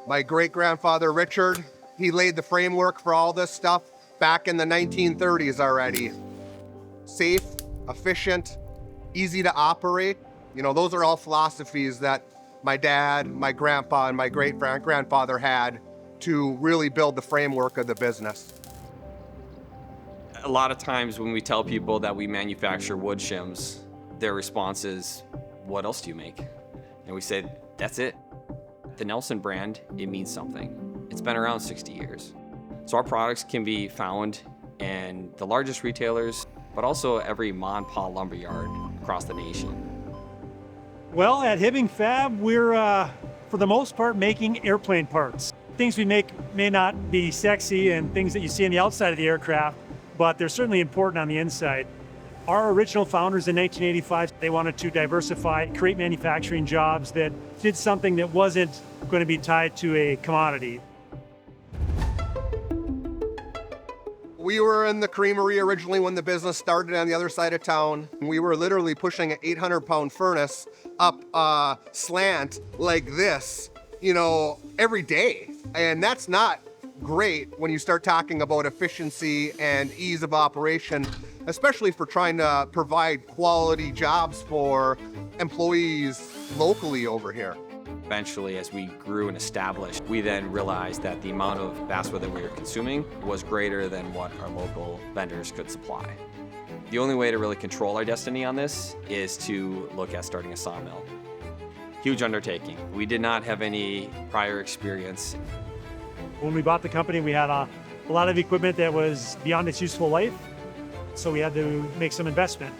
My great-grandfather Richard, he laid the framework for all this stuff back in the 1930s already. Safe, efficient, easy to operate. Those are all philosophies that my dad, my grandpa, and my great-grandfather had to really build the framework of the business. A lot of times when we tell people that we manufacture wood shims, their response is, "What else do you make?" And we say, "That's it." The Nelson brand, it means something. It's been around 60 years. So our products can be found in the largest retailers, but also every ma and pa lumberyard across the nation. Well, at Hibbing Fab, we're, for the most part, making airplane parts. Things we make may not be sexy and things that you see on the outside of the aircraft, but they're certainly important on the inside. Our original founders in 1985, they wanted to diversify, create manufacturing jobs that did something that wasn't going to be tied to a commodity. We were in the creamery originally when the business started on the other side of town. We were literally pushing an 800-pound furnace up a slant like this, every day. And that's not great when you start talking about efficiency and ease of operation, especially for trying to provide quality jobs for employees locally over here. Eventually, as we grew and established, we then realized that the amount of basswood that we were consuming was greater than what our local vendors could supply. The only way to really control our destiny on this is to look at starting a sawmill. Huge undertaking. We did not have any prior experience. When we bought the company, we had a lot of equipment that was beyond its useful life, so we had to make some investment.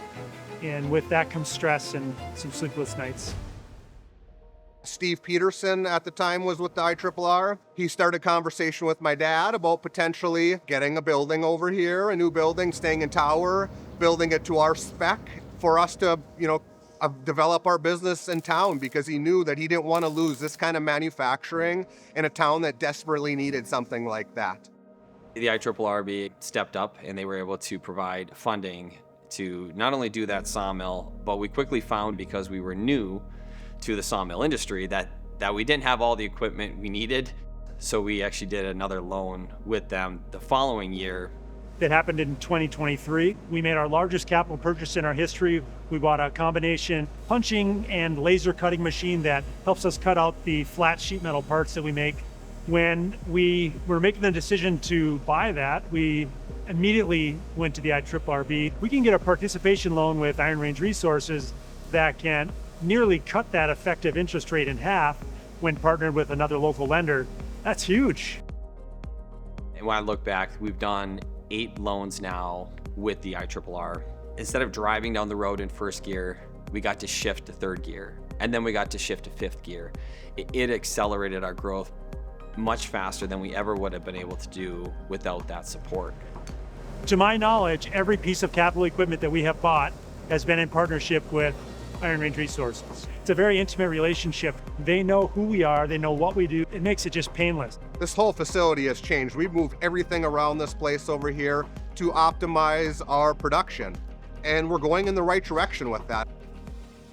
And with that comes stress and some sleepless nights. Steve Peterson at the time was with the IRRR. He started a conversation with my dad about potentially getting a building over here, a new building, staying in tower, building it to our spec for us to, develop our business in town, because he knew that he didn't want to lose this kind of manufacturing in a town that desperately needed something like that. The IRRB stepped up and they were able to provide funding to not only do that sawmill, but we quickly found, because we were new to the sawmill industry, that we didn't have all the equipment we needed. So we actually did another loan with them the following year. That happened in 2023. We made our largest capital purchase in our history. We bought a combination punching and laser cutting machine that helps us cut out the flat sheet metal parts that we make. When we were making the decision to buy that, we immediately went to the IRRB. We can get a participation loan with Iron Range Resources that can nearly cut that effective interest rate in half when partnered with another local lender. That's huge. And when I look back, we've done 8 loans now with the IRRR. Instead of driving down the road in first gear, we got to shift to third gear, and then we got to shift to fifth gear. It accelerated our growth much faster than we ever would have been able to do without that support. To my knowledge, every piece of capital equipment that we have bought has been in partnership with Iron Range Resources. It's a very intimate relationship. They know who we are, they know what we do. It makes it just painless. This whole facility has changed. We've moved everything around this place over here to optimize our production, and we're going in the right direction with that.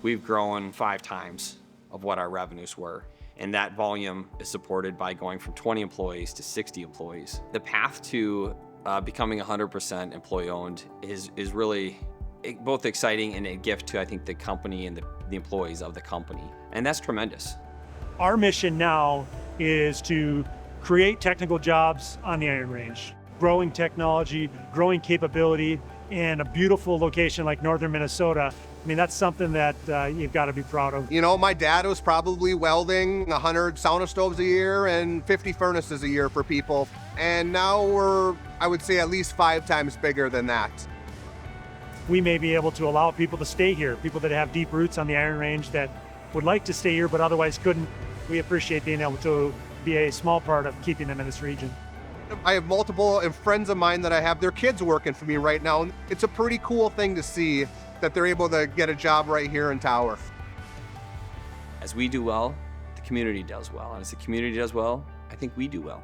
We've grown 5 times of what our revenues were, and that volume is supported by going from 20 employees to 60 employees. The path to becoming 100% employee-owned is really both exciting and a gift to, I think, the company and the employees of the company. And that's tremendous. Our mission now is to create technical jobs on the Iron Range, growing technology, growing capability in a beautiful location like northern Minnesota. I mean, that's something that you've got to be proud of. My dad was probably welding 100 sauna stoves a year and 50 furnaces a year for people. And now we're, I would say, at least 5 times bigger than that. We may be able to allow people to stay here, people that have deep roots on the Iron Range that would like to stay here but otherwise couldn't. We appreciate being able to be a small part of keeping them in this region. I have multiple friends of mine that I have their kids working for me right now. And it's a pretty cool thing to see that they're able to get a job right here in Tower. As we do well, the community does well. And as the community does well, I think we do well.